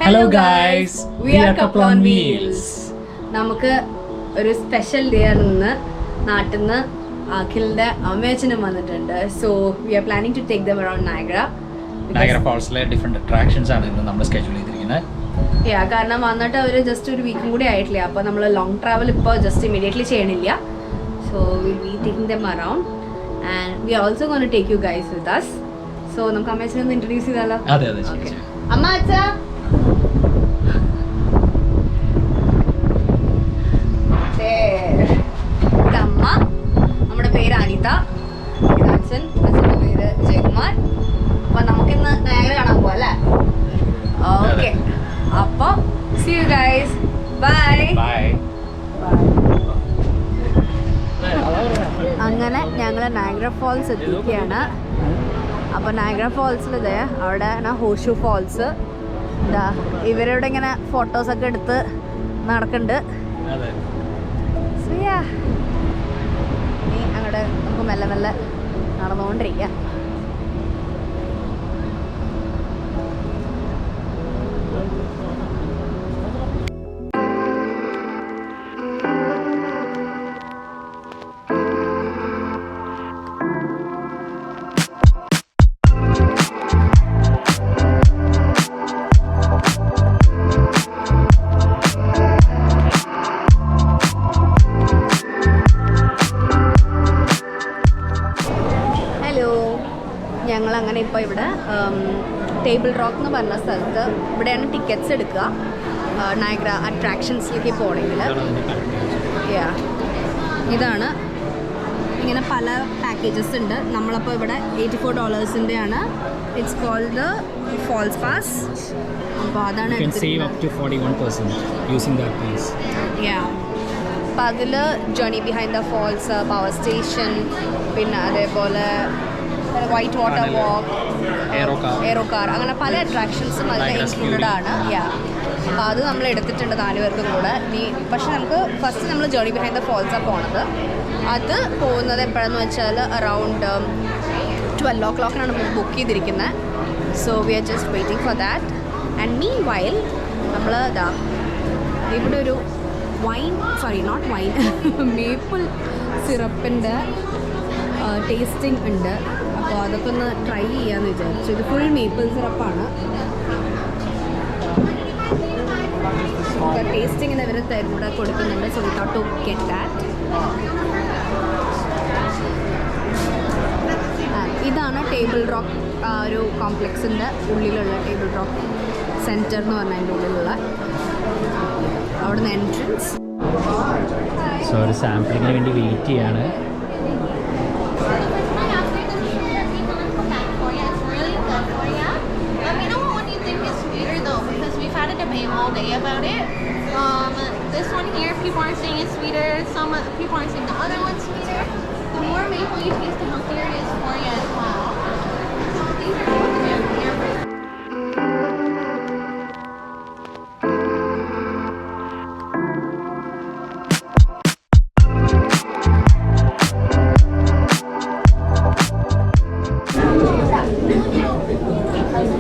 Hello guys, we are couple on wheels. നമുക്ക് ഒരു special day ആണ്. നാട്ടിൽ നിന്ന് അഖിലിന്റെ അമ്മയച്ഛനും വന്നിട്ടുണ്ട്. So we are planning to take them around Niagara ഫോൾസിലെ ഡിഫറെന്റ് അട്രാക്ഷൻസ് ആണ് ഇന്ന് നമ്മൾ സ്കെഡ്യൂൾ ചെയ്തിരിക്കുന്നത്. കാരണം വന്നിട്ട് അവർ ജസ്റ്റ് ഒരു വീക്കും കൂടി ആയിട്ടില്ല. അപ്പോൾ നമ്മൾ ലോങ് ട്രാവൽ ഇപ്പോൾ ജസ്റ്റ് ഇമീഡിയറ്റ്ലി ചെയ്യണില്ല. So will be taking them around and we are also going to take you guys with us. So നമുക്ക് അമ്മയച്ഛനെ ഒന്ന് ഇൻട്രൊഡ്യൂസ് ചെയ്താലോ? അതെ അതെ. അമ്മ അച്ഛാ, ഇതമ്മ, നമ്മുടെ പേര് അനിത, അച്ഛൻ, അച്ഛൻ്റെ പേര് ജയകുമാർ. അപ്പൊ നമുക്കിന്ന് നയഗ്ര കാണാൻ പോവാ അല്ലേ? ഓക്കെ, അപ്പൊ see you guys, bye. അങ്ങനെ ഞങ്ങൾ നയഗ്ര ഫോൾസ് എത്തിക്കുകയാണ്. അപ്പോൾ നയഗ്ര ഫോൾസിൽ ഇതേ അവിടെ ഹോഷു ഫോൾസ് ഇതാ ഇവരോട് ഇങ്ങനെ ഫോട്ടോസൊക്കെ എടുത്ത് നടക്കുന്നുണ്ട്. അങ്ങോട്ട് നമുക്ക് മെല്ലെ മെല്ലെ നടന്നുകൊണ്ടിരിക്കാം. ഞങ്ങളങ്ങനെ ഇപ്പോൾ ഇവിടെ ടേബിൾ റോക്ക് എന്ന് പറഞ്ഞ സ്ഥലത്ത് ഇവിടെയാണ് ടിക്കറ്റ്സ് എടുക്കുക നയഗ്ര അട്രാക്ഷൻസിലേക്ക് പോകണമെങ്കിൽ. ഇതാണ് ഇങ്ങനെ പല പാക്കേജസ് ഉണ്ട്. നമ്മളപ്പോൾ ഇവിടെ $84 ആണ്. It's called the falls pass. അപ്പോൾ അതാണ് അപ്പോൾ അതിൽ journey behind the falls, power station, പിന്നെ അതേപോലെ white water walk, aero car, അങ്ങനെ പല അട്രാക്ഷൻസും അതിൽ ഇൻക്ലൂഡഡ് ആണ്. അപ്പോൾ അത് നമ്മൾ എടുത്തിട്ടുണ്ട് 4 പേർക്കും കൂടെ. പക്ഷെ നമുക്ക് ഫസ്റ്റ് നമ്മൾ ജേർണി ബിഹൈൻഡ് ദ ഫോൾസാണ് പോണത്. അത് പോകുന്നത് എപ്പോഴെന്ന് വെച്ചാൽ അറൗണ്ട് 12 o'clock ബുക്ക് ചെയ്തിരിക്കുന്നത്. So we are just waiting for that. And mean while നമ്മൾ ഇവിടെ ഒരു മേപ്പിൾ സിറപ്പിൻ്റെ ടേസ്റ്റിംഗ് ഉണ്ട്. അപ്പോൾ അതൊക്കെ ഒന്ന് ട്രൈ ചെയ്യാമെന്ന് വിചാരിച്ചു. ഇത് ഫുൾ മേപ്പിൾ സിറപ്പാണ്. ടേസ്റ്റിങ്ങിന് ഇവർ ഇവിടെ കൊടുക്കുന്നുണ്ട്. So we thought to get that. ഇതാണ് ടേബിൾ റോക്ക് ഒരു കോംപ്ലക്സിൻ്റെ ഉള്ളിലുള്ള ടേബിൾ റോക്ക് സെൻറ്റർ എന്ന് പറഞ്ഞതിൻ്റെ ഉള്ളിലുള്ള അവിടുന്ന് എൻട്രൻസ്. സോ ഒരു സാമ്പിളിങ്ങിന് വേണ്ടി വെയിറ്റ് ചെയ്യാണ്. all day about it. This one here, people aren't saying it's sweeter. Some people aren't saying the other one's sweeter. The more maple you taste, the healthier it is for you as well. These are all the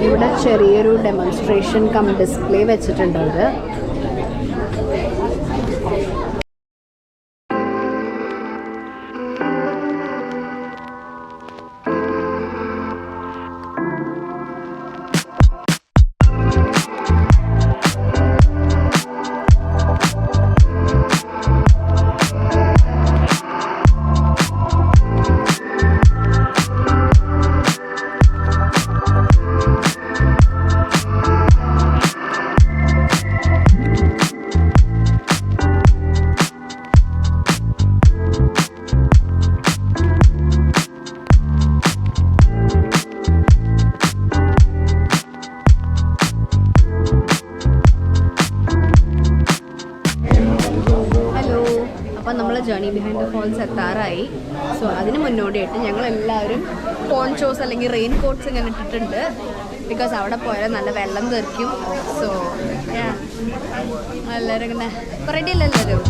ഇവിടെ ചെറിയൊരു demonstration come display വെച്ചിട്ടുണ്ട് അവർ. അപ്പം നമ്മൾ journey behind the falls എത്താറായി. So അതിന് മുന്നോടിയായിട്ട് ഞങ്ങളെല്ലാവരും പോൺചോസ് അല്ലെങ്കിൽ റെയിൻ കോട്ട്സ് ഇങ്ങനെ ഇട്ടിട്ടുണ്ട്. ബിക്കോസ് അവിടെ പോയാൽ നല്ല വെള്ളം തെറിക്കും. സോ എല്ലാവരും ഇങ്ങനെ റെഡി അല്ല എല്ലാവരും.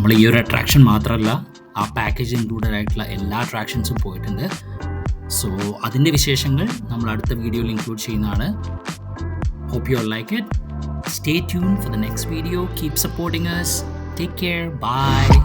നമ്മൾ ഈ ഒരു അട്രാക്ഷൻ മാത്രമല്ല, ആ പാക്കേജ് ഇൻക്ലൂഡഡ് ആയിട്ടുള്ള എല്ലാ അട്രാക്ഷൻസും പോയിട്ടുണ്ട്. സോ അതിൻ്റെ വിശേഷങ്ങൾ നമ്മൾ അടുത്ത വീഡിയോയിൽ ഇൻക്ലൂഡ് ചെയ്യുന്നതാണ്. Hope you all like it. Stay tuned for the next video. Keep supporting us. Take care. Bye.